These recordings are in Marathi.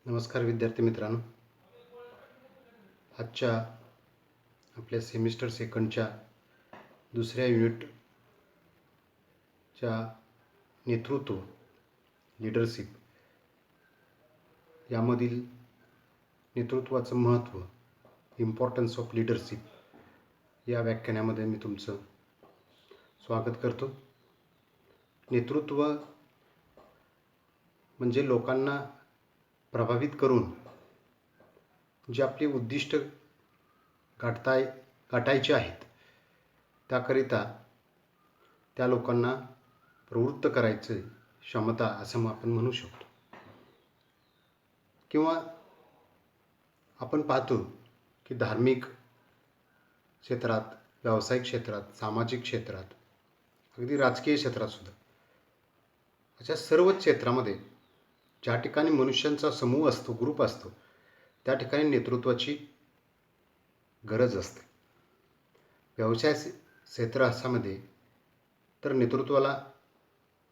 नमस्कार विद्यार्थी मित्रांनो. आजच्या आपल्या सेमिस्टर सेकंडच्या दुसऱ्या युनिटच्या नेतृत्व लीडरशिप यामधील नेतृत्वाचं महत्त्व, इम्पॉर्टन्स ऑफ लीडरशिप या व्याख्यानामध्ये मी तुमचं स्वागत करतो. नेतृत्व म्हणजे लोकांना प्रभावित करून जे आपली उद्दिष्ट गाठायचे आहेत त्याकरिता त्या लोकांना प्रवृत्त करायचं क्षमता असं आपण म्हणू शकतो. किंवा आपण पाहतो की धार्मिक क्षेत्रात, व्यावसायिक क्षेत्रात, सामाजिक क्षेत्रात, अगदी राजकीय क्षेत्रात सुद्धा अशा सर्व क्षेत्रामध्ये ज्या ठिकाणी मनुष्यांचा समूह असतो, ग्रुप असतो, त्या ठिकाणी नेतृत्वाची गरज असते. व्यवसाय क्षेत्रामध्ये तर नेतृत्वाला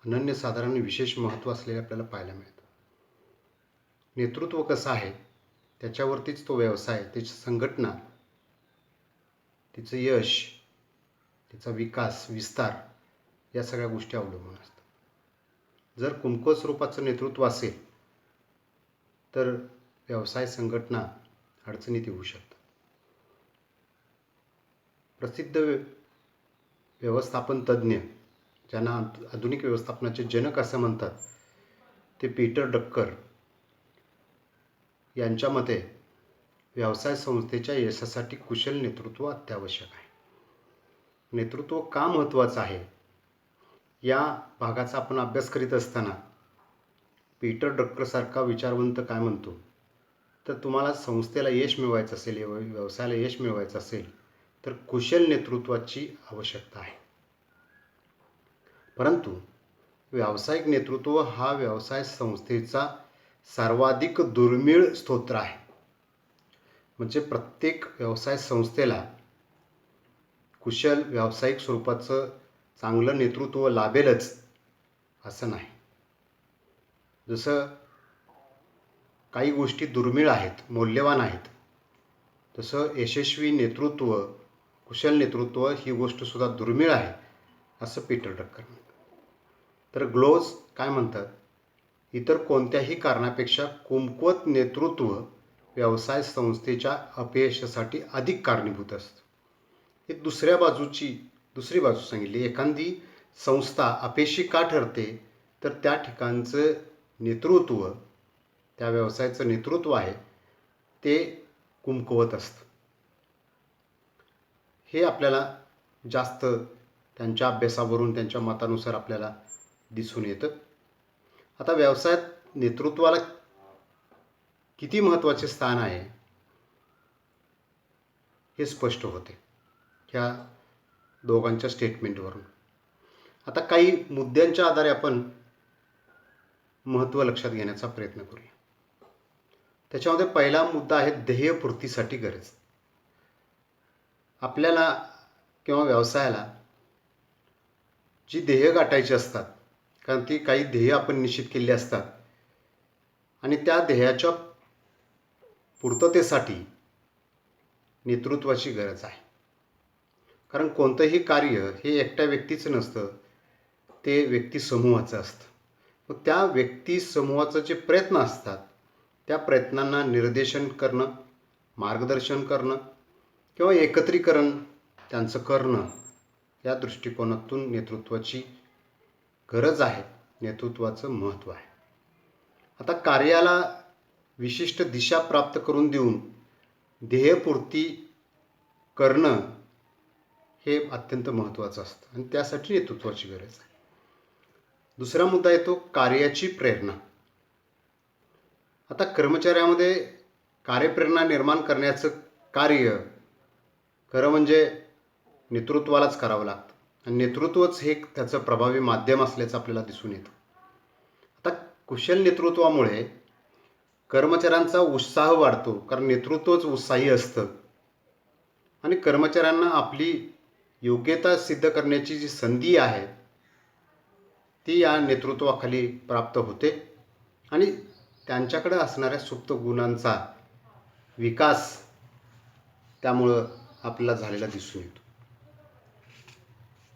अनन्यसाधारण विशेष महत्त्व असलेले आपल्याला पाहायला मिळतं. नेतृत्व कसं आहे त्याच्यावरतीच तो व्यवसाय, त्याची संघटना, तिचं यश, तिचा विकास, विस्तार या सगळ्या गोष्टी अवलंबून असतात. जर कमकुवत स्वरूपाचं नेतृत्व असेल तर व्यवसाय, संघटना अडचणीत येऊ शकतात. प्रसिद्ध व्यवस्थापन तज्ज्ञ, ज्यांना आधुनिक व्यवस्थापनाचे जनक असं म्हणतात, ते पीटर ड्रकर यांच्या मते व्यवसाय संस्थेच्या यशासाठी कुशल नेतृत्व अत्यावश्यक आहे. नेतृत्व का महत्त्वाचं आहे या भागाचा आपण अभ्यास करीत असताना पीटर ड्रकरसारखा विचारवंत काय म्हणतो, तर तुम्हाला संस्थेला यश मिळवायचं असेल, व्यवसायाला यश मिळवायचं असेल तर कुशल नेतृत्वाची आवश्यकता आहे. परंतु व्यावसायिक नेतृत्व हा व्यवसाय संस्थेचा सर्वाधिक दुर्मिळ स्तोत्र आहे. म्हणजे प्रत्येक व्यवसाय संस्थेला कुशल व्यावसायिक स्वरूपाचं चांगलं नेतृत्व लाभेलच असं नाही. जसं काही गोष्टी दुर्मिळ आहेत, मौल्यवान आहेत, तसं यशस्वी नेतृत्व, कुशल नेतृत्व ही गोष्टसुद्धा दुर्मिळ आहे असं पीटर ड्रकर म्हणतात. तर ग्लोव्ज काय म्हणतात, इतर कोणत्याही कारणापेक्षा कमकुवत नेतृत्व व्यवसाय संस्थेच्या अपयशासाठी अधिक कारणीभूत असतं. ही दुसरी बाजू सांगितली. एखादी संस्था अपयशी का ठरते, तर त्या ठिकाणचं नेतृत्व, त्या व्यवसायाचं नेतृत्व आहे ते कमकुवत असतं. हे आपल्याला जास्त त्यांच्या अभ्यासावरून, त्यांच्या मतानुसार आपल्याला दिसून येतं. आता व्यवसायात नेतृत्वाला किती महत्त्वाचे स्थान आहे हे स्पष्ट होते ह्या दोघांच्या स्टेटमेंटवरून. आता काही मुद्द्यांच्या आधारे आपण महत्त्व लक्षात घेण्याचा प्रयत्न करूया. त्याच्यामध्ये पहिला मुद्दा आहे ध्येयपूर्तीसाठी गरज. आपल्याला किंवा व्यवसायाला जी ध्येय गाठायची असतात, कारण ती काही ध्येय आपण निश्चित केली असतात आणि त्या ध्येयाच्या पूर्ततेसाठी नेतृत्वाची गरज आहे. कारण कोणतंही कार्य हे एकट्या व्यक्तीचं नसतं, ते व्यक्ती समूहाचं असतं. मग त्या व्यक्ती समूहाचे जे प्रयत्न असतात त्या प्रयत्नांना निर्देशन करणं, मार्गदर्शन करणं किंवा एकत्रीकरण त्यांचं करणं या दृष्टिकोनातून नेतृत्वाची गरज आहे, नेतृत्वाचं महत्त्व आहे. आता कार्याला विशिष्ट दिशा प्राप्त करून देऊन ध्येयपूर्ती करणं हे अत्यंत महत्त्वाचं असतं आणि त्यासाठी नेतृत्वाची गरज आहे. दुसरा मुद्दा येतो कार्याची प्रेरणा. आता कर्मचाऱ्यामध्ये कार्यप्रेरणा निर्माण करण्याचं कार्य खरं म्हणजे नेतृत्वालाच करावं लागतं आणि नेतृत्वच हे त्याचं प्रभावी माध्यम असल्याचं आपल्याला दिसून येतं. आता कुशल नेतृत्वामुळे कर्मचाऱ्यांचा उत्साह वाढतो, कारण नेतृत्वच उत्साही असतं आणि कर्मचाऱ्यांना आपली योग्यता सिद्ध करण्याची जी संधी आहे ती या नेतृत्वाखाली प्राप्त होते आणि त्यांच्याकडे असणाऱ्या सुप्त गुणांचा विकास त्यामुळं आपल्याला झालेला दिसून येतो.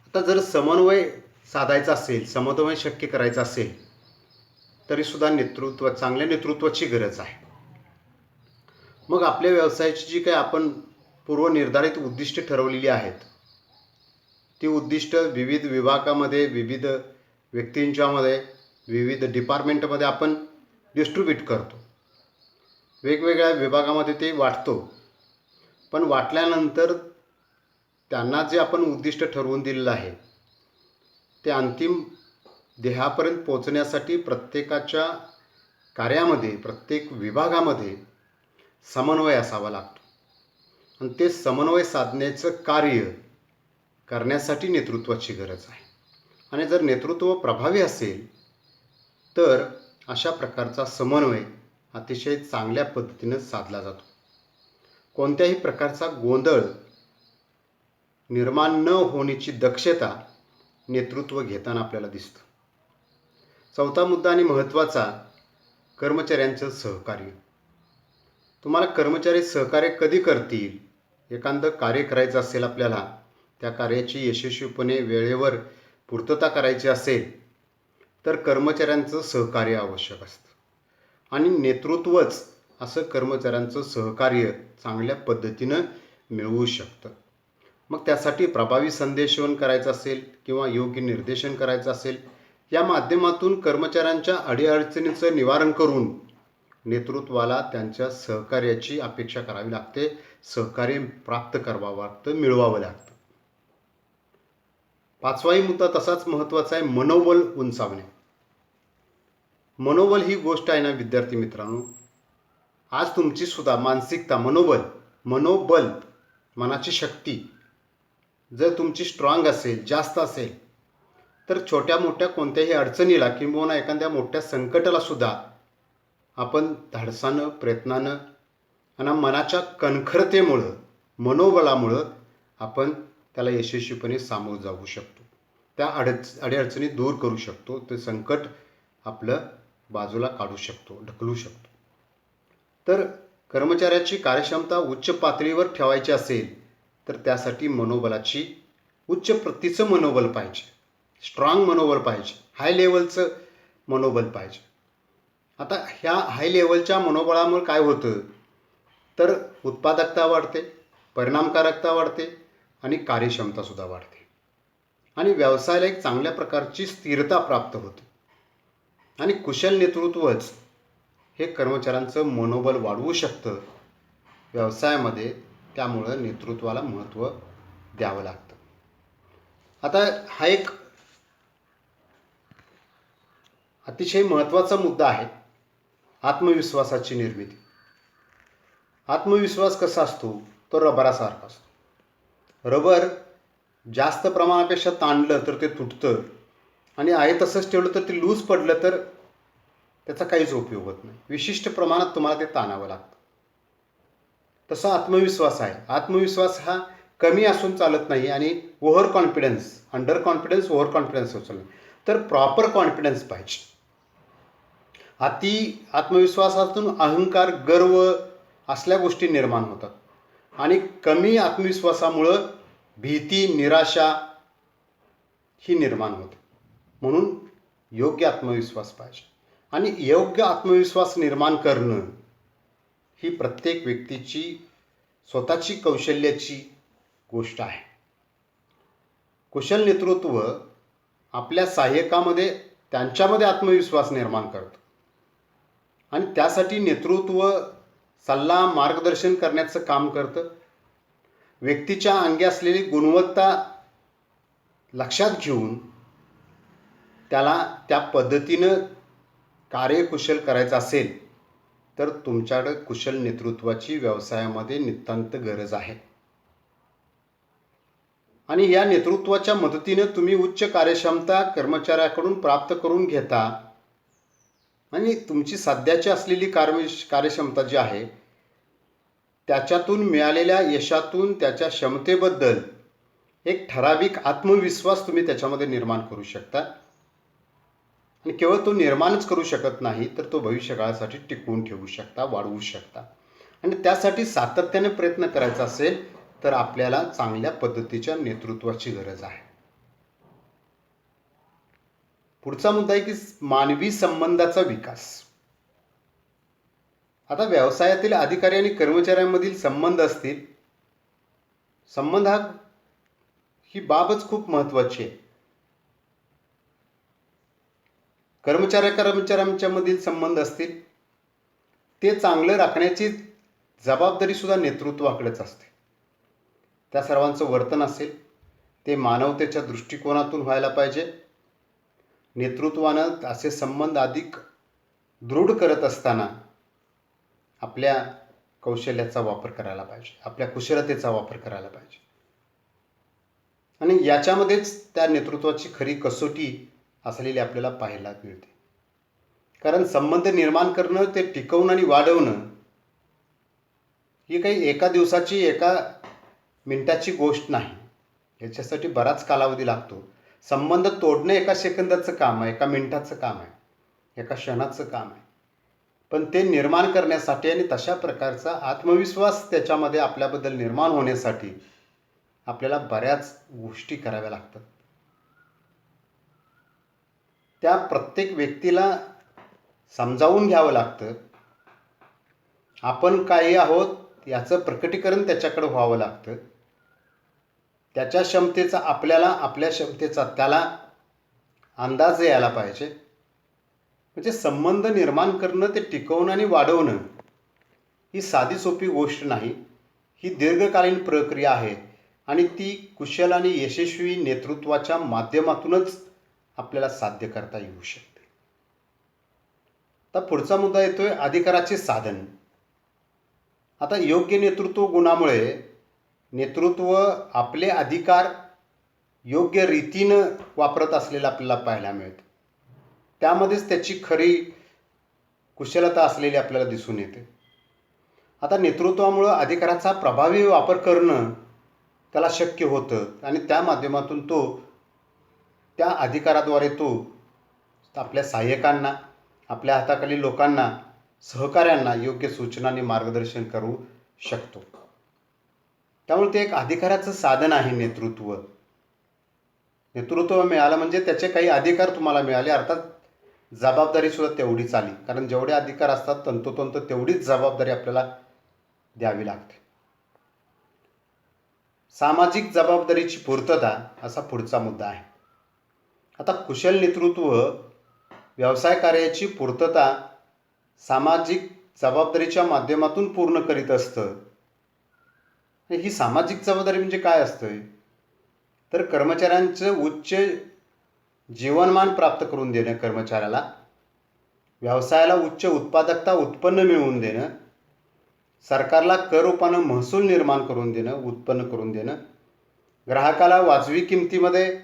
आता जर समन्वय साधायचा असेल, समन्वय शक्य करायचा असेल, तरीसुद्धा चांगल्या नेतृत्वाची गरज आहे. मग आपल्या व्यवसायाची जी काही आपण पूर्वनिर्धारित उद्दिष्टे ठरवलेली आहेत, ती उद्दिष्ट विविध विभागामध्ये, विविध व्यक्तींच्यामध्ये, विविध डिपार्टमेंटमध्ये आपण डिस्ट्रीब्यूट करतो. वेगवेगळ्या विभागामध्ये ते वाटतो. पण वाटल्यानंतर त्यांना जे आपण उद्दिष्ट ठरवून दिलेलं आहे, ते अंतिम ध्येयापर्यंत पोहोचण्यासाठी प्रत्येकाच्या कार्यामध्ये, प्रत्येक विभागामध्ये समन्वय असावा लागतो. आणि ते समन्वय साधण्याचं कार्य करण्यासाठी नेतृत्वाची गरज आहे. आणि जर नेतृत्व प्रभावी असेल तर अशा प्रकारचा समन्वय अतिशय चांगल्या पद्धतीनं साधला जातो. कोणत्याही प्रकारचा गोंधळ निर्माण न होण्याची दक्षता नेतृत्व घेताना आपल्याला दिसतं. चौथा मुद्दा आणि महत्त्वाचा, कर्मचाऱ्यांचं सहकार्य. तुम्हाला कर्मचारी सहकार्य कधी करतील? एखादं कार्य करायचं असेल आपल्याला, त्या कार्याची यशस्वीपणे वेळेवर पूर्तता करायची असेल तर कर्मचाऱ्यांचं सहकार्य आवश्यक असतं. आणि नेतृत्वच असं कर्मचाऱ्यांचं सहकार्य चांगल्या पद्धतीनं मिळवू शकतं. मग त्यासाठी प्रभावी संदेशवहन करायचं असेल किंवा योग्य निर्देशन करायचं असेल, या माध्यमातून कर्मचाऱ्यांच्या अडीअडचणींचं निवारण करून नेतृत्वाला त्यांच्या सहकार्याची अपेक्षा करावी लागते. सहकार्य प्राप्त करावं लागतं, मिळवावं लागतं. पाचवाही मुद्दा तसाच महत्त्वाचा आहे, मनोबल उंचावणे. मनोबल ही गोष्ट आहे ना विद्यार्थी मित्रांनो, आज तुमची सुद्धा मानसिकता, मनोबल, मनाची शक्ती जर तुमची स्ट्रॉंग असेल, जास्त असेल, तर छोट्या मोठ्या कोणत्याही अडचणीला किंवा एखाद्या मोठ्या संकटाला सुद्धा आपण धाडसानं, प्रयत्नानं आणि मनाच्या कणखरतेमुळं, मनोबलामुळं आपण त्याला यशस्वीपणे सामोरं जाऊ शकतो. त्या अडीअडचणी दूर करू शकतो. ते संकट आपलं बाजूला काढू शकतो, ढकलू शकतो. तर कर्मचाऱ्याची कार्यक्षमता उच्च पातळीवर ठेवायची असेल तर त्यासाठी मनोबलाची उच्च प्रतीचं मनोबल पाहिजे, स्ट्रॉंग मनोबल पाहिजे, हाय लेवलचं मनोबल पाहिजे. आता ह्या हाय लेवलच्या मनोबलामुळे काय होतं तर उत्पादकता वाढते, परिणामकारकता वाढते आणि कार्यक्षमतासुद्धा वाढते. आणि व्यवसायाला एक चांगल्या प्रकारची स्थिरता प्राप्त होते. आणि कुशल नेतृत्वच हे कर्मचाऱ्यांचं मनोबल वाढवू शकतं व्यवसायामध्ये. त्यामुळं नेतृत्वाला महत्त्व द्यावं लागतं. आता हा एक अतिशय महत्त्वाचा मुद्दा आहे, आत्मविश्वासाची निर्मिती. आत्मविश्वास कसा असतो? तो रबरासारखा असतो. रबर जास्त प्रमाणापेक्षा ताणलं तर ते तुटतं आणि आहे तसंच ठेवलं तर ते लूज पडलं तर त्याचा काहीच उपयोग होत नाही. विशिष्ट प्रमाणात तुम्हाला ते ताणावं लागतं. तसा आत्मविश्वास आहे. आत्मविश्वास हा कमी असून चालत नाही आणि over confidence, under confidence, over confidence होत चालत नाही. तर प्रॉपर कॉन्फिडन्स पाहिजे. अति आत्मविश्वासातून अहंकार, गर्व असल्या गोष्टी निर्माण होतात. आणि कमी आत्मविश्वासामुळं भीती, निराशा ही निर्माण होते. म्हणून योग्य आत्मविश्वास पाहिजे. आणि योग्य आत्मविश्वास निर्माण करणं ही प्रत्येक व्यक्तीची स्वतःची कौशल्याची गोष्ट आहे. कुशल नेतृत्व आपल्या सहाय्यकामध्ये, त्यांच्यामध्ये आत्मविश्वास निर्माण करतं. आणि त्यासाठी नेतृत्व सल्ला, मार्गदर्शन करण्याचं काम करतं. व्यक्तीच्या अंगी असलेली गुणवत्ता लक्षात घेऊन त्याला त्या पद्धतीनं कार्यकुशल करायचं असेल तर तुमच्याकडे कुशल नेतृत्वाची व्यवसायामध्ये नितांत गरज आहे. आणि या नेतृत्वाच्या मदतीनं तुम्ही उच्च कार्यक्षमता कर्मचाऱ्याकडून प्राप्त करून घेता आणि तुमची सध्याची असलेली कार्यक्षमता जी आहे त्याच्यातून मिळालेल्या यशातून त्याच्या क्षमतेबद्दल एक ठराविक आत्मविश्वास तुम्ही त्याच्यामध्ये निर्माण करू शकता. आणि केवळ तो निर्माणच करू शकत नाही, तर तो भविष्यकाळासाठी टिकवून ठेवू शकता, वाढवू शकता. आणि त्यासाठी सातत्याने प्रयत्न करायचा असेल तर आपल्याला चांगल्या पद्धतीच्या नेतृत्वाची गरज आहे. पुढचा मुद्दा आहे की मानवी संबंधाचा विकास. आता व्यवसायातील अधिकारी आणि कर्मचाऱ्यांमधील संबंध असतील, संबंध ही बाबच खूप महत्वाची आहे. कर्मचाऱ्यांच्या मधील संबंध असतील, ते चांगलं राखण्याची जबाबदारी सुद्धा नेतृत्वाकडेच असते. त्या सर्वांचं वर्तन असेल ते मानवतेच्या दृष्टिकोनातून व्हायला पाहिजे. नेतृत्वानं असे संबंध अधिक दृढ करत असताना आपल्या कौशल्याचा वापर करायला पाहिजे, आपल्या कुशलतेचा वापर करायला पाहिजे. आणि याच्यामध्येच त्या नेतृत्वाची खरी कसोटी असलेली आपल्याला पाहायला मिळते. कारण संबंध निर्माण करणं, ते टिकवणं आणि वाढवणं ही काही एका दिवसाची, एका मिनिटाची गोष्ट नाही. याच्यासाठी बराच कालावधी लागतो. संबंध तोडणं एका सेकंदाचं काम आहे, एका मिनिटाचं काम आहे, एका क्षणाचं काम आहे. पण ते निर्माण करण्यासाठी आणि तशा प्रकारचा आत्मविश्वास त्याच्यामध्ये आपल्याबद्दल निर्माण होण्यासाठी आपल्याला बऱ्याच गोष्टी कराव्या लागतात. त्या प्रत्येक व्यक्तीला समजावून घ्यावं लागतं. आपण काही आहोत याचं प्रकटीकरण त्याच्याकडे व्हावं लागतं. त्याच्या क्षमतेचा आपल्याला, आपल्या क्षमतेचा त्याला अंदाज यायला पाहिजे. म्हणजे संबंध निर्माण करणं, ते टिकवणं आणि वाढवणं ही साधी सोपी गोष्ट नाही. ही दीर्घकालीन प्रक्रिया आहे आणि ती कुशल आणि यशस्वी नेतृत्वाच्या माध्यमातूनच आपल्याला साध्य करता येऊ शकते. आता पुढचा मुद्दा येतोय अधिकाराचे साधन. आता योग्य नेतृत्व गुणामुळे नेतृत्व आपले अधिकार योग्य रीतीनं वापरत असलेलं आपल्याला पाहायला मिळतं. त्यामध्येच त्याची खरी कुशलता असलेली आपल्याला दिसून येते. आता नेतृत्वामुळं अधिकाराचा प्रभावी वापर करणं त्याला शक्य होतं आणि त्या माध्यमातून तो, त्या अधिकाराद्वारे तो आपल्या सहाय्यकांना, आपल्या हाताखाली लोकांना, सहकाऱ्यांना योग्य सूचना आणि मार्गदर्शन करू शकतो. त्यामुळे ते एक अधिकाराचं साधन आहे नेतृत्व. नेतृत्व मिळालं म्हणजे त्याचे काही अधिकार तुम्हाला मिळाले, अर्थात जबाबदारी सुद्धा तेवढीच आली. कारण जेवढे अधिकार असतात तंतोतंत तेवढीच जबाबदारी आपल्याला द्यावी लागते. सामाजिक जबाबदारीची पूर्तता असा पुढचा मुद्दा आहे. आता कुशल नेतृत्व व्यवसाय कार्याची पूर्तता सामाजिक जबाबदारीच्या माध्यमातून पूर्ण करीत असतं. ही सामाजिक जबाबदारी म्हणजे काय असतं, तर कर्मचाऱ्यांचं उच्च जीवनमान प्राप्त करून देणं, कर्मचाऱ्याला, व्यवसायाला उच्च उत्पादकता, उत्पन्न मिळवून देणं, सरकारला कर रूपानं महसूल निर्माण करून देणं, उत्पन्न करून देणं, ग्राहकाला वाजवी किमतीमध्ये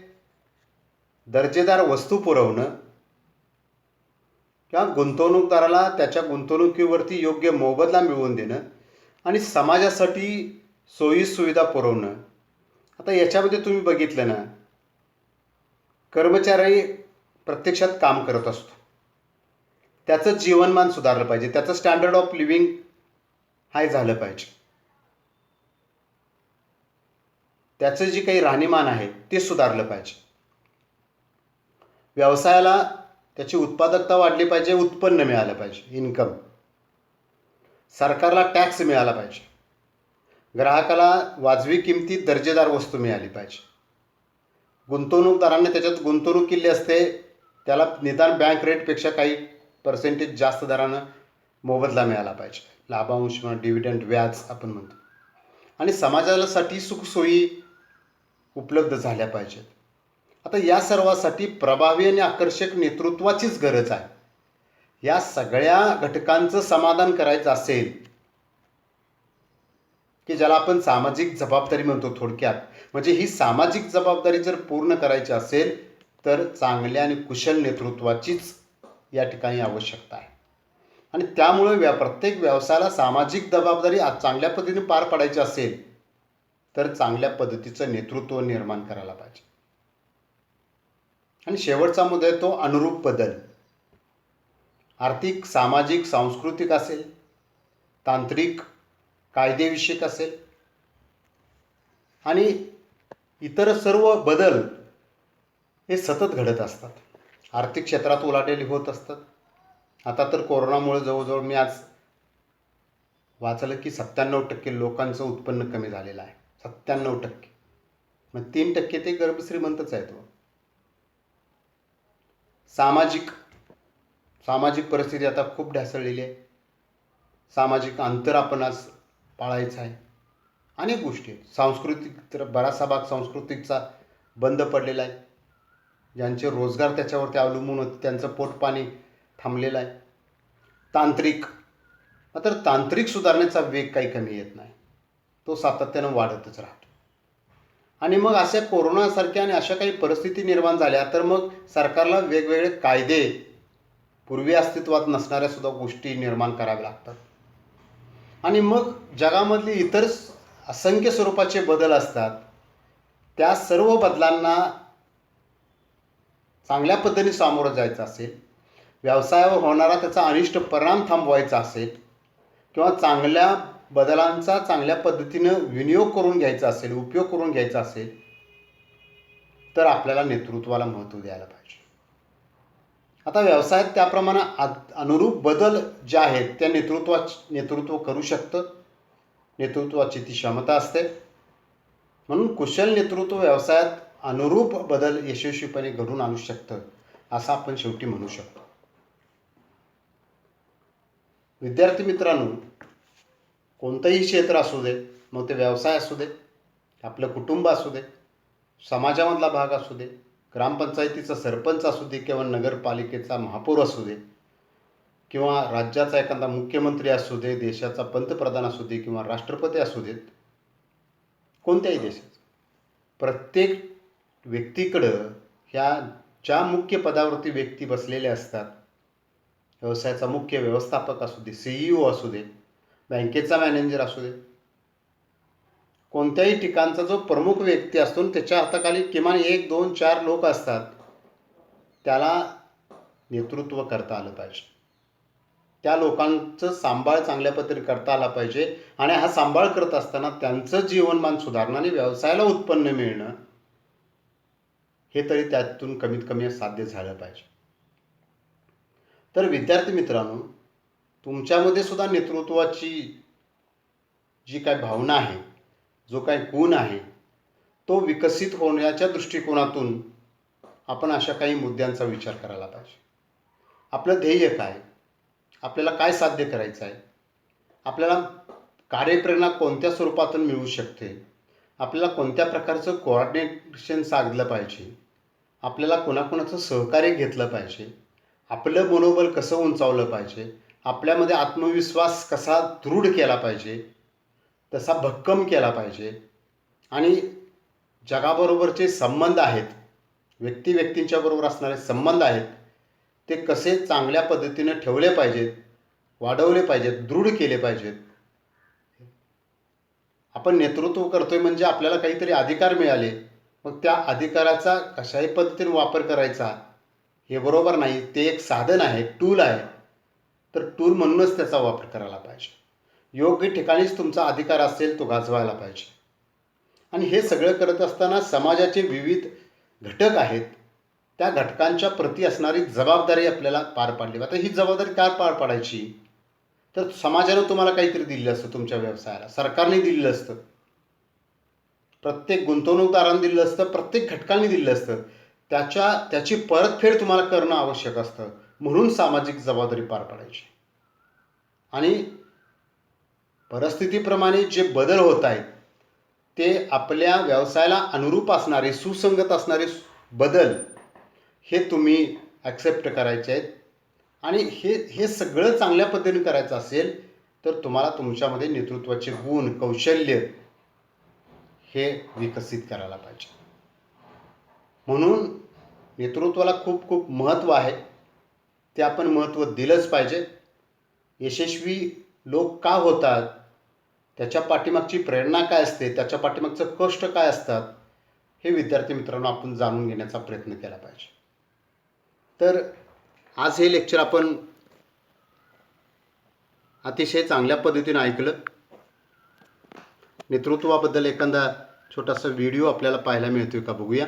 दर्जेदार वस्तू पुरवणं, किंवा गुंतवणूकदाराला त्याच्या गुंतवणुकीवरती योग्य मोबदला मिळवून देणं आणि समाजासाठी सोयी सुविधा पुरवणं. आता याच्यामध्ये तुम्ही बघितलं ना, कर्मचारी प्रत्यक्षात काम करत असतो, त्याचं जीवनमान सुधारलं पाहिजे, त्याचं स्टँडर्ड ऑफ लिव्हिंग हाय झालं पाहिजे, त्याचं जे काही राहणीमान आहे ते सुधारलं पाहिजे, व्यवसायाला त्याची उत्पादकता वाढली पाहिजे, उत्पन्न मिळालं पाहिजे, इन्कम, सरकारला टॅक्स मिळाला पाहिजे, ग्राहकाला वाजवी किमतीत दर्जेदार वस्तू मिळाली पाहिजे, गुंतवणूकदारांनी त्याच्यात गुंतवणूक केली असते त्याला निदान बँक रेटपेक्षा काही पर्सेंटेज जास्त दरानं मोबदला मिळाला पाहिजे, लाभांश किंवा डिव्हिडंड, व्याज आपण म्हणतो, आणि समाजासाठी सुखसोयी उपलब्ध झाल्या पाहिजेत. आता या सर्वासाठी प्रभावी आणि आकर्षक नेतृत्वाचीच गरज आहे. या सगळ्या घटकांचं समाधान करायचं असेल, की ज्याला आपण सामाजिक जबाबदारी म्हणतो थोडक्यात, म्हणजे ही सामाजिक जबाबदारी जर पूर्ण करायची असेल तर चांगल्या आणि कुशल नेतृत्वाचीच या ठिकाणी आवश्यकता आहे. आणि त्यामुळे प्रत्येक व्यवसायाला सामाजिक जबाबदारी चांगल्या पद्धतीने पार पाडायची असेल तर चांगल्या पद्धतीचं नेतृत्व निर्माण करायला पाहिजे. आणि शेवटचा मुद्दा आहे तो अनुरूप बदल. आर्थिक, सामाजिक, सांस्कृतिक असेल, तांत्रिक, कायदेविषयक असेल आणि इतर सर्व बदल हे सतत घडत असतात. आर्थिक क्षेत्रात उलाढाली होत असतात. आता तर कोरोनामुळे जवळजवळ मी आज वाचलं की 97% लोकांचं उत्पन्न कमी झालेलं आहे. 97%. मग 3% ते गर्भश्रीमंतच आहेत. सामाजिक सामाजिक परिस्थिती आता खूप ढासळलेली आहे. सामाजिक अंतर आपण आज पाळायचं आहे. अनेक गोष्टी आहेत. सांस्कृतिक तर बराचसा भाग सांस्कृतिकचा बंद पडलेला आहे. ज्यांचे रोजगार त्याच्यावरती अवलंबून होते त्यांचं पोटपाणी थांबलेलं आहे. तांत्रिक, मात्र तांत्रिक सुधारणेचा वेग काही कमी येत नाही. तो सातत्यानं वाढतच राहतो. आणि मग अशा कोरोनासारख्या आणि अशा काही परिस्थिती निर्माण झाल्या तर मग सरकारला वेगवेगळे कायदे, पूर्वी अस्तित्वात नसणाऱ्या सुद्धा गोष्टी निर्माण कराव्या लागतात. आणि मग जगामधली इतर असंख्य स्वरूपाचे बदल असतात. त्या सर्व बदलांना चांगल्या पद्धतीने सामोरं जायचं असेल, व्यवसायावर होणारा त्याचा अनिष्ट परिणाम थांबवायचा असेल किंवा चांगल्या बदलांचा चांगल्या पद्धतीनं विनियोग करून घ्यायचा असेल, उपयोग करून घ्यायचा असेल, तर आपल्याला नेतृत्वाला महत्त्व द्यायला पाहिजे. आता व्यवसायात त्याप्रमाणे अनुरूप बदल जे आहेत त्या नेतृत्व करू शकतं. नेतृत्वाची ती क्षमता असते. म्हणून कुशल नेतृत्व व्यवसायात अनुरूप बदल यशस्वीपणे घडून आणू शकतं असं आपण शेवटी म्हणू शकतो. विद्यार्थी मित्रांनो, कोणतंही क्षेत्र असू दे, मग ते व्यवसाय असू दे, आपलं कुटुंब असू दे, समाजामधला भाग असू दे, ग्रामपंचायतीचा सरपंच असू दे किंवा नगरपालिकेचा महापौर असू दे किंवा राज्याचा एखादा मुख्यमंत्री असू दे, देशाचा पंतप्रधान असू दे किंवा राष्ट्रपती असू देत, कोणत्याही देशाचं, प्रत्येक व्यक्तीकडं ह्या ज्या मुख्य पदावरती व्यक्ती बसलेल्या असतात, व्यवसायाचा मुख्य व्यवस्थापक असू दे, CEO असू दे, बँकेचा मॅनेजर असू दे, कोणत्याही ठिकाणचा जो प्रमुख व्यक्ती असतो त्याच्या हाताखाली किमान 1, 2, 4 लोक असतात. त्याला नेतृत्व करता आलं पाहिजे. त्या लोकांचं सांभाळ चांगल्या पद्धतीने करता आला पाहिजे आणि हा सांभाळ करत असताना त्यांचं जीवनमान सुधारणं आणि व्यवसायाला उत्पन्न मिळणं हे तरी त्यातून कमीत कमी साध्य झालं पाहिजे. तर विद्यार्थी मित्रांनो, तुमच्यामध्ये सुद्धा नेतृत्वाची जी काय भावना आहे, जो काय गुण आहे, तो विकसित होण्याच्या दृष्टिकोनातून आपण अशा काही मुद्द्यांचा विचार करायला पाहिजे. आपलं ध्येय काय, आपल्याला काय साध्य करायचं आहे, आपल्याला कार्यप्रेरणा कोणत्या स्वरूपातून मिळू शकते, आपल्याला कोणत्या प्रकारचं कोऑर्डिनेशन साधलं पाहिजे, आपल्याला कोणाकोणाचं सहकार्य घेतलं पाहिजे, आपलं मनोबल कसं उंचावलं पाहिजे, आपल्यामध्ये आत्मविश्वास कसा दृढ केला पाहिजे, तसा भक्कम केला पाहिजे आणि जगाबरोबरचे संबंध आहेत, व्यक्तींच्या बरोबर असणारे संबंध आहेत, ते कसे चांगल्या पद्धतीने ठेवले पाहिजेत, वाढवले पाहिजेत, दृढ केले पाहिजेत. आपण नेतृत्व करतोय म्हणजे आपल्याला काहीतरी अधिकार मिळाले, मग त्या अधिकाराचा कशाही पद्धतीने वापर करायचा हे बरोबर नाही. ते एक साधन आहे, टूल आहे, तर टूल म्हणूनच त्याचा वापर करायला पाहिजे. योग्य ठिकाणीच तुमचा अधिकार असेल तो गाजवायला पाहिजे. आणि हे सगळं करत असताना समाजाचे विविध घटक आहेत, त्या घटकांच्या प्रती असणारी जबाबदारी आपल्याला पार पाडली. आता ही जबाबदारी काय पार पाडायची, तर समाजानं तुम्हाला काहीतरी दिलेलं असतं, तुमच्या व्यवसायाला सरकारने दिलेलं असतं, प्रत्येक गुंतवणूकदारांनी दिलेलं असतं, प्रत्येक घटकांनी दिलेलं असतं. त्याची परतफेड तुम्हाला करणं आवश्यक असतं. म्हणून सामाजिक जबाबदारी पार पाडायची. आणि परिस्थितीप्रमाणे जे बदल होत आहेत ते आपल्या व्यवसायाला अनुरूप असणारे, सुसंगत असणारे बदल हे तुम्ही ॲक्सेप्ट करायचे आहेत. आणि हे सगळं चांगल्या पद्धतीने करायचं असेल तर तुम्हाला तुमच्यामध्ये नेतृत्वाचे गुण, कौशल्य हे विकसित करायला पाहिजे. म्हणून नेतृत्वाला खूप खूप महत्त्व आहे. ते आपण महत्त्व दिलंच पाहिजे. यशस्वी लोक का होतात, त्याच्या पाठीमागची प्रेरणा काय असते, त्याच्या पाठीमागचं कष्ट काय असतात, हे विद्यार्थी मित्रांनो आपण जाणून घेण्याचा प्रयत्न केला पाहिजे. तर आज हे लेक्चर आपण अतिशय चांगल्या पद्धतीने ऐकलं. नेतृत्वाबद्दल एखादा छोटासा व्हिडिओ आपल्याला पाहायला मिळतोय का, बघूया.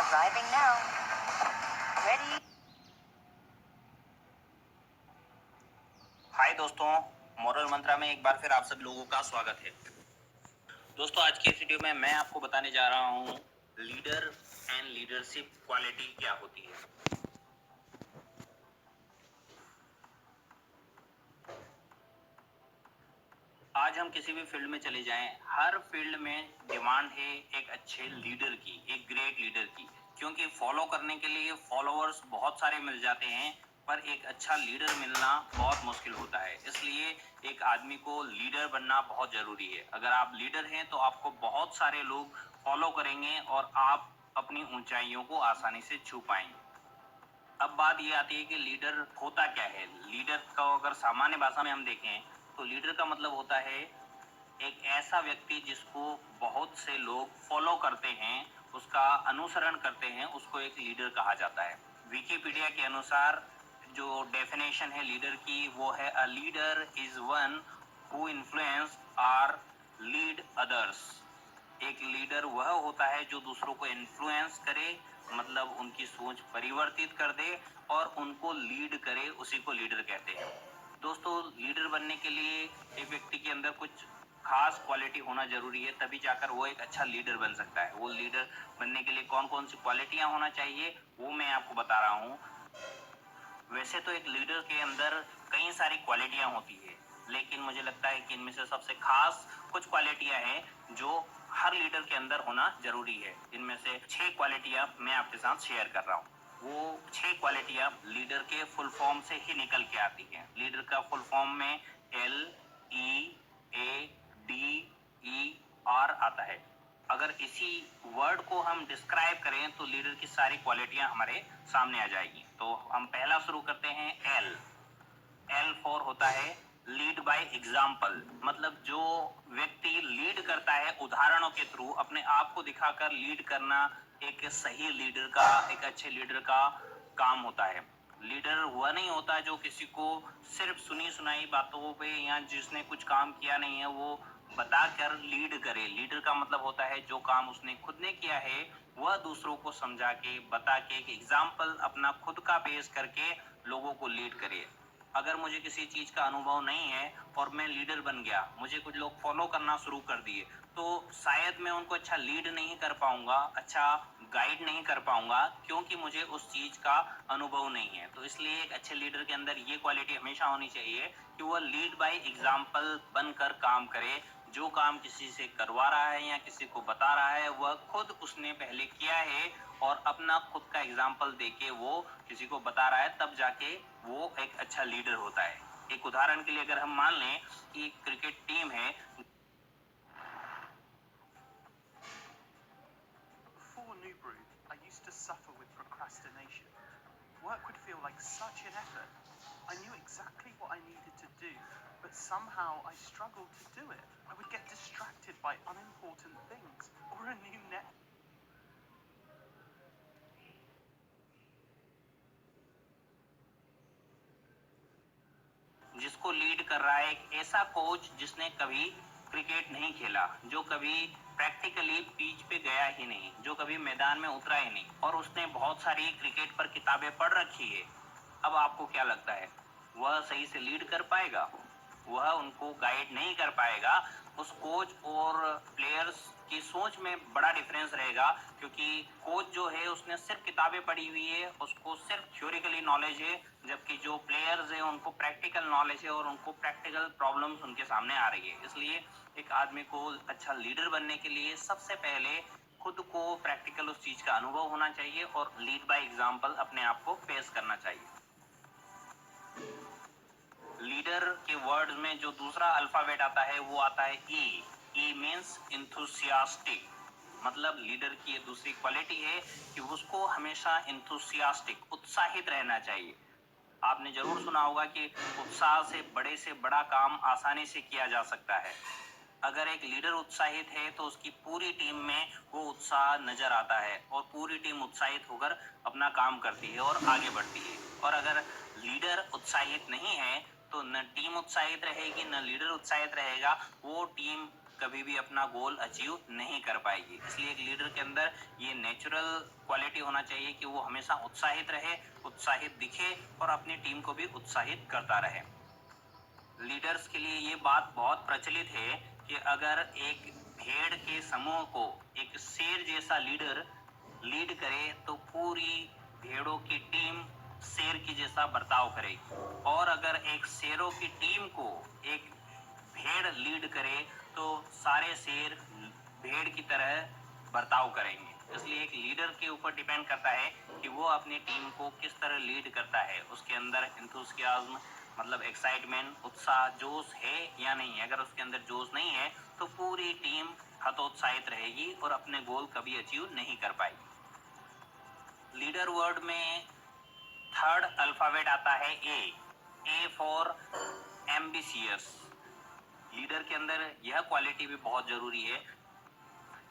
Arriving now. Ready? हाय दोस्तों, मॉरल मंत्रा में एक बार फिर आप सब लोगों का स्वागत है। दोस्तों, आज की इस वीडियो में मैं आपको बताने जा रहा हूँ लीडर एंड लीडरशिप क्वालिटी क्या होती है। आज हम किसी भी फील्ड में चले जाएं, हर फील्ड में डिमांड है एक अच्छे लीडर की, एक ग्रेट लीडर की, क्योंकि फॉलो करने के लिए फॉलोअर्स बहुत सारे मिल जाते हैं, पर एक अच्छा लीडर मिलना बहुत मुश्किल होता है। इसलिए एक आदमी को लीडर बनना बहुत जरूरी है। अगर आप लीडर हैं तो आपको बहुत सारे लोग फॉलो करेंगे और आप अपनी ऊंचाइयों को आसानी से छू पाएंगे। अब बात ये आती है कि लीडर होता क्या है। लीडर का अगर सामान्य भाषा में हम देखें तो लीडर का मतलब होता है एक ऐसा व्यक्ति जिसको बहुत से लोग फॉलो करते हैं, उसका अनुसरण करते हैं, उसको एक लीडर कहा जाता है। विकिपीडिया के अनुसार जो डेफिनेशन है लीडर की वो है a leader is one who influence और लीड अदर्स। एक लीडर वह होता है जो दूसरों को इन्फ्लुएंस करे, मतलब उनकी सोच परिवर्तित कर दे और उनको लीड करे, उसी को लीडर कहते हैं। दोस्तों, लीडर बनने के लिए एक व्यक्ति के अंदर कुछ खास क्वालिटी होना जरूरी है, तभी जाकर वो एक अच्छा लीडर बन सकता है। वो लीडर बनने के लिए कौन कौन सी क्वालिटियां होना चाहिए वो मैं आपको बता रहा हूँ। वैसे तो एक लीडर के अंदर कई सारी क्वालिटियां होती है, लेकिन मुझे लगता है कि इनमें से सबसे खास कुछ क्वालिटियां हैं जो हर लीडर के अंदर होना जरूरी है। इनमें से 6 क्वालिटियां मैं आपके साथ शेयर कर रहा हूँ। वो 6 क्वालिटियां लीडर के फुल फॉर्म से ही निकल के आती हैं। लीडर का फुल फॉर्म में LEADER आता है। अगर इसी वर्ड को हम डिस्क्राइब करें तो लीडर की सारी क्वालिटियां हमारे सामने आ जाएगी। तो हम पहला शुरू करते हैं L फॉर होता है लीड बाय एग्जाम्पल, मतलब जो व्यक्ति लीड करता है उदाहरणों के थ्रू, अपने आप को दिखाकर लीड करना एक सही लीडर का, एक अच्छे लीडर का काम होता है। लीडर वह नहीं होता जो किसी को सिर्फ सुनी सुनाई बातों पे या जिसने कुछ काम किया नहीं है वो बताकर लीड करे। लीडर का मतलब होता है जो काम उसने खुद ने किया है वह दूसरों को समझा के, बता के, एक एग्जाम्पल अपना खुद का पेश करके लोगों को लीड करे। अगर मुझे किसी चीज का अनुभव नहीं है और मैं लीडर बन गया, मुझे कुछ लोग फॉलो करना शुरू कर दिए, तो शायद मैं उनको अच्छा लीड नहीं कर पाऊंगा, अच्छा गाइड नहीं कर पाऊंगा, क्योंकि मुझे उस चीज का अनुभव नहीं है। तो इसलिए एक अच्छे लीडर के अंदर ये क्वालिटी हमेशा होनी चाहिए कि वह लीड बाय एग्जाम्पल बनकर काम करे, जो काम किसी से करवा रहा है या किसी को बता रहा है वह खुद उसने पहले किया है और अपना खुद का एग्जाम्पल देके वो किसी को बता रहा है, तब जाके वो एक अच्छा लीडर होता है। एक उदाहरण के लिए अगर हम मान लें कि क्रिकेट टीम है। Before Newbrew, I used to suffer with procrastination. Work would feel like such an effort. I knew exactly what I needed to do, but somehow I struggled to do it. I would get distracted by unimportant things or a new net. जिसको लीड कर रहा है एक ऐसा कोच जिसने कभी क्रिकेट नहीं खेला, जो कभी प्रैक्टिकली पिच पे गया ही नहीं, जो कभी मैदान में उतरा ही नहीं, और उसने बहुत सारी क्रिकेट पर किताबें पढ़ रखी है। अब आपको क्या लगता है, वह सही से लीड कर पाएगा? वह उनको गाइड नहीं कर पाएगा। उस कोच और प्लेयर्स की सोच में बड़ा डिफरेंस रहेगा, क्योंकि कोच जो है उसने सिर्फ किताबें पढ़ी हुई है, उसको सिर्फ थ्योरिकली नॉलेज है, जबकि जो प्लेयर्स हैं उनको प्रैक्टिकल नॉलेज है और उनको प्रैक्टिकल प्रॉब्लम्स उनके सामने आ रही है। इसलिए एक आदमी को अच्छा लीडर बनने के लिए सबसे पहले खुद को प्रैक्टिकल उस चीज का अनुभव होना चाहिए और लीड बाय एग्जाम्पल अपने आप को पेश करना चाहिए। लीडर के वर्ड में जो दूसरा अल्फाबेट आता है वो आता है ई। E means enthusiastic. मतलब लीडर की ये दूसरी क्वालिटी है कि उसको हमेशा इंथुसियास्टिक, उत्साहित रहना चाहिए। आपने जरूर सुना होगा कि उत्साह से बड़ा काम आसानी से किया जा सकता है। अगर एक लीडर उत्साहित है तो उसकी पूरी टीम में वो उत्साह नजर आता है और पूरी टीम उत्साहित होकर अपना काम करती है और आगे बढ़ती है। और अगर लीडर उत्साहित नहीं है तो न टीम उत्साहित रहेगी न लीडर उत्साहित रहेगा, वो टीम कभी भी अपना गोल अचीव नहीं कर पाएगी। इसलिए एक लीडर के अंदर ये नेचुरल क्वालिटी होना चाहिए कि वो हमेशा उत्साहित रहे, उत्साहित दिखे और अपनी टीम को भी उत्साहित करता रहे। लीडर्स के लिए ये बात बहुत प्रचलित है कि अगर एक भेड़ के समूह को एक शेर जैसा लीडर लीड करे तो पूरी भेड़ों की टीम शेर की जैसा बर्ताव करेगी, और अगर एक शेरों की टीम को एक भेड़ लीड करे तो सारे शेर भेड़ की तरह बर्ताव करेंगे। इसलिए एक लीडर के ऊपर डिपेंड करता है कि वो अपनी टीम को किस तरह लीड करता है, उसके अंदर एंथुसियाज्म मतलब एक्साइटमेंट, उत्साह, जोश है या नहीं है। अगर उसके अंदर जोश नहीं है तो पूरी टीम हतोत्साहित रहेगी और अपने गोल कभी अचीव नहीं कर पाएगी। लीडर वर्ड में थर्ड अल्फाबेट आता है A. A for ambitious. Leader के अंदर यह क्वालिटी भी बहुत जरूरी है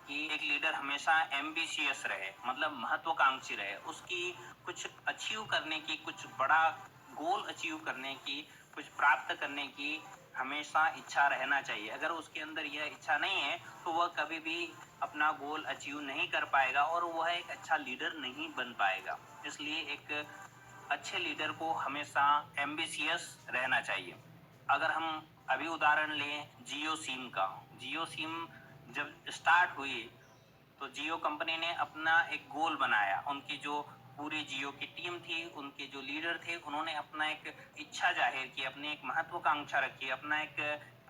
कि एक लीडर हमेशा एम्बिशियस रहे, मतलब महत्वाकांक्षी रहे, उसकी कुछ अचीव करने की, कुछ बड़ा गोल अचीव करने की, कुछ प्राप्त करने की हमेशा इच्छा रहना चाहिए। अगर उसके अंदर यह इच्छा नहीं है तो वह कभी भी अपना गोल अचीव नहीं कर पाएगा और वह एक अच्छा लीडर नहीं बन पाएगा। इसलिए एक अच्छे लीडर को हमेशा एम्बिशियस रहना चाहिए। अगर हम अभी उदाहरण लें जियो सिम का। जियो सिम जब स्टार्ट हुई तो जियो कंपनी ने अपना एक गोल बनाया। उनकी जो पूरी जियो की टीम थी, उनके जो लीडर थे, उन्होंने अपना एक इच्छा जाहिर की, अपनी एक महत्वाकांक्षा रखी, अपना एक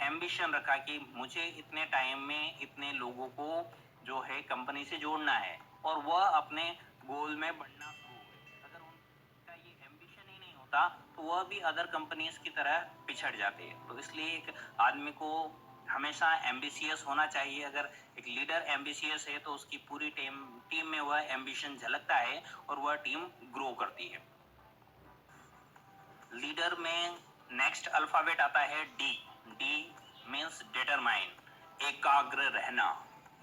एम्बिशन रखा कि मुझे इतने टाइम में इतने लोगों को जो है कंपनी से जोड़ना है, और वह अपने गोल में बढ़ना शुरू हुए। अगर उनका ये एम्बिशन ही नहीं होता तो वह भी अदर कंपनीज की तरह पिछड़ जाते हैं। तो इसलिए एक आदमी को हमेशा एम्बिशियस होना चाहिए। अगर एक लीडर एम्बिशियस है तो उसकी पूरी टीम में वह एम्बिशन झलकता है और वह टीम ग्रो करती है। लीडर में नेक्स्ट अल्फाबेट आता है डी। डी मीन्स डिटरमाइन, एकाग्र रहना।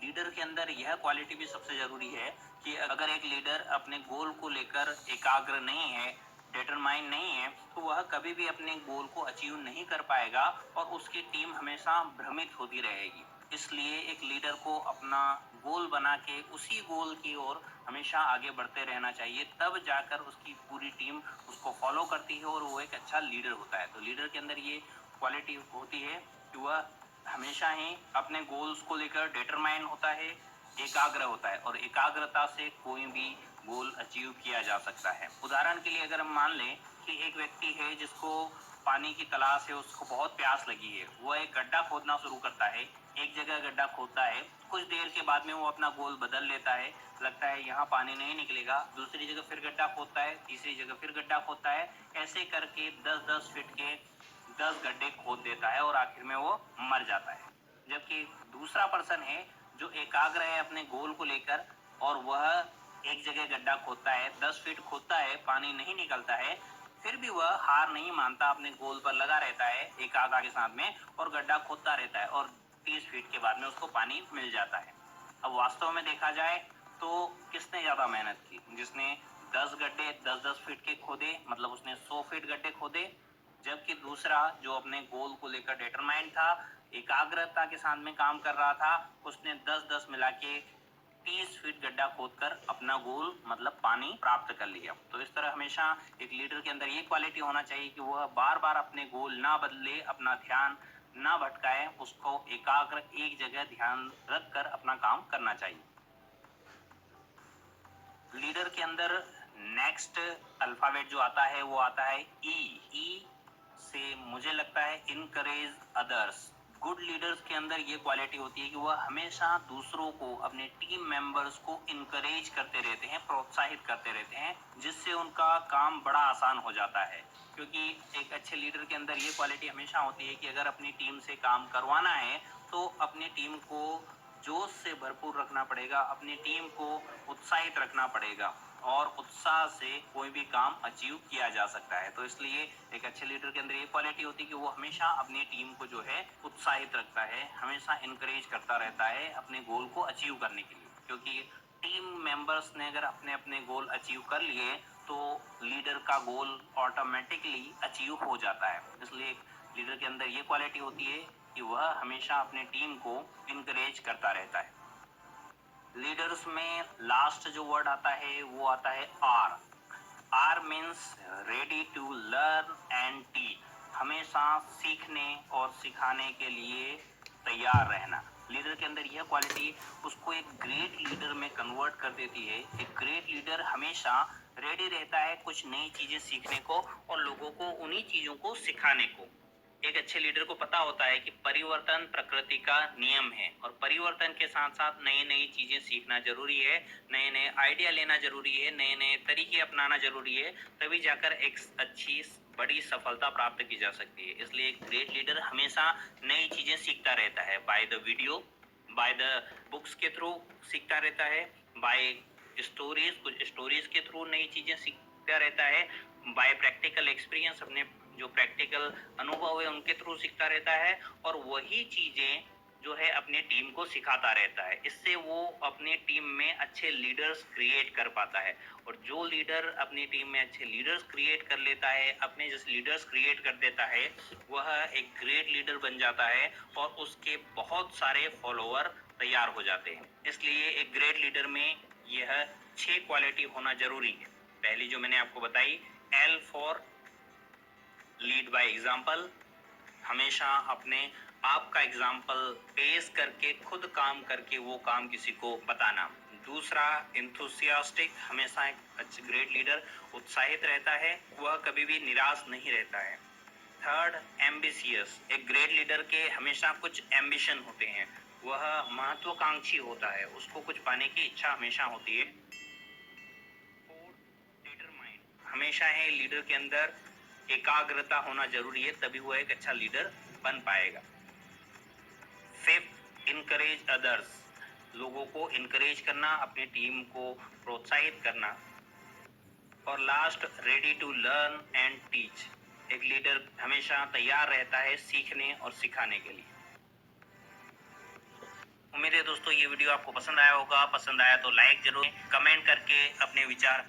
लीडर के अंदर यह क्वालिटी भी सबसे जरूरी है कि अगर एक लीडर अपने गोल को लेकर एकाग्र नहीं है, डिटरमाइन नहीं है, तो वह कभी भी अपने गोल को अचीव नहीं कर पाएगा और उसकी टीम हमेशा भ्रमित होती रहेगी। इसलिए एक लीडर को अपना गोल बना के उसी गोल की ओर हमेशा आगे बढ़ते रहना चाहिए, तब जाकर उसकी पूरी टीम उसको फॉलो करती है और वो एक अच्छा लीडर होता है। तो लीडर के अंदर ये क्वालिटी होती है कि वह हमेशा ही अपने गोल्स को लेकर डिटरमाइन होता है, एकाग्र होता है, और एकाग्रता से कोई भी गोल अचीव किया जा सकता है। उदाहरण के लिए अगर हम मान लें कि एक व्यक्ति है जिसको पानी की तलाश है, उसको बहुत प्यास लगी है, वो एक गड्ढा खोदना शुरू करता है। एक जगह गड्ढा खोदता है, कुछ देर के बाद में वो अपना गोल बदल लेता है, लगता है यहाँ पानी नहीं निकलेगा, दूसरी जगह फिर गड्ढा खोदता है, तीसरी जगह फिर गड्ढा खोदता है। ऐसे करके 10-10 फीट के 10 गड्ढे खोद देता है और आखिर में वो मर जाता है। जबकि दूसरा पर्सन है जो एकाग्र है अपने गोल को लेकर, और वह एक जगह गड्ढा खोदता है, 10 फीट खोदता है, पानी नहीं निकलता है, फिर भी वह हार नहीं मानता, अपने गोल पर लगा रहता है एकाग्रता के साथ में, और गड्ढा खोदता रहता है, और 30 फीट के बाद में उसको पानी मिल जाता है। अब वास्तव में देखा जाए तो किसने ज़्यादा मेहनत की? जिसने 10 गड्ढे 10-10 फीट के खोदे, मतलब उसने 100 फीट गड्ढे खोदे, जबकि दूसरा जो अपने गोल को लेकर डिटरमाइंड था, एकाग्रता के साथ में काम कर रहा था, उसने 10-10 मिला के 30 फीट गड्ढा खोदकर अपना गोल मतलब पानी प्राप्त कर लिया। तो इस तरह हमेशा एक लीडर के अंदर ये क्वालिटी होना चाहिए कि वह बार बार अपने गोल ना बदले, अपना ध्यान ना भटकाए, उसको एकाग्र एक जगह ध्यान रख कर अपना काम करना चाहिए। लीडर के अंदर नेक्स्ट अल्फाबेट जो आता है वो आता है ई से मुझे लगता है इनकरेज अदर्स। गुड लीडर्स के अंदर ये क्वालिटी होती है कि वह हमेशा दूसरों को, अपने टीम मेंबर्स को इनकरेज करते रहते हैं, प्रोत्साहित करते रहते हैं, जिससे उनका काम बड़ा आसान हो जाता है। क्योंकि एक अच्छे लीडर के अंदर ये क्वालिटी हमेशा होती है कि अगर अपनी टीम से काम करवाना है तो अपनी टीम को जोश से भरपूर रखना पड़ेगा, अपनी टीम को उत्साहित रखना पड़ेगा, और उत्साह से कोई भी काम अचीव किया जा सकता है। तो इसलिए एक अच्छे लीडर के अंदर ये क्वालिटी होती है कि वो हमेशा अपनी टीम को जो है उत्साहित रखता है, हमेशा इनकरेज करता रहता है अपने गोल को अचीव करने के लिए। क्योंकि टीम मेंबर्स ने अगर अपने अपने गोल अचीव कर लिए तो लीडर का गोल ऑटोमेटिकली अचीव हो जाता है। इसलिए एक लीडर के अंदर ये क्वालिटी होती है कि वह हमेशा अपने टीम को इनकरेज करता रहता है। लीडर्स में लास्ट जो वर्ड आता है वो आता है R. R means ready to learn and teach. हमेशा सीखने और सिखाने के लिए तैयार रहना। लीडर के अंदर यह क्वालिटी उसको एक ग्रेट लीडर में कन्वर्ट कर देती है। एक ग्रेट लीडर हमेशा रेडी रहता है कुछ नई चीजें सीखने को और लोगों को उन्हीं चीजों को सिखाने को। एक अच्छे लीडर को पता होता है कि परिवर्तन प्रकृति का नियम है, और परिवर्तन के साथ साथ नई नई चीजें सीखना जरूरी है, नए नए आइडिया लेना जरूरी है, नए नए तरीके अपनाना जरूरी है, तभी जाकर एक अच्छी बड़ी सफलता प्राप्त की जा सकती है। इसलिए एक ग्रेट लीडर हमेशा नई चीजें सीखता रहता है, by the video, by the books K through सीखता रहता है, बाय स्टोरीज, कुछ स्टोरीज के थ्रू नई चीजें सीखता रहता है, बाय प्रैक्टिकल एक्सपीरियंस, अपने जो प्रैक्टिकल अनुभव है उनके थ्रू सीखता रहता है, और वही चीजें जो है अपने टीम को सिखाता रहता है। इससे वो अपने टीम में अच्छे लीडर्स क्रिएट कर पाता है, और जो लीडर अपनी टीम में अच्छे लीडर्स क्रिएट कर लेता है, अपने जैसे लीडर्स क्रिएट कर देता है, वह एक ग्रेट लीडर बन जाता है और उसके बहुत सारे फॉलोअर तैयार हो जाते हैं। इसलिए एक ग्रेट लीडर में यह 6 क्वालिटी होना जरूरी है। पहली जो मैंने आपको बताई, L for lead by example, हमेशा अपने आप का एग्जाम्पल पेश करके खुद काम करके वो काम किसी को बताना। दूसरा, इंथुसियास्टिक, हमेशा एक अच्छे ग्रेट लीडर उत्साहित रहता है, वह कभी भी निराश नहीं रहता है। थर्ड, एम्बिशियस, एक ग्रेट लीडर के हमेशा कुछ एम्बिशन होते हैं, वह महत्वाकांक्षी होता है, उसको कुछ पाने की इच्छा हमेशा होती है। फोर्थ, डिटरमाइंड, हमेशा है लीडर के अंदर एकाग्रता होना जरूरी है, तभी वो एक अच्छा लीडर बन पाएगा। फिफ्थ, इनकरेज अदर्स, लोगों को इनकरेज करना, अपनी टीम को प्रोत्साहित करना। और last, ready to learn and teach, एक लीडर हमेशा तैयार रहता है सीखने और सिखाने के लिए। उम्मीद है दोस्तों ये वीडियो आपको पसंद आया होगा। पसंद आया तो लाइक जरूर, कमेंट करके अपने विचार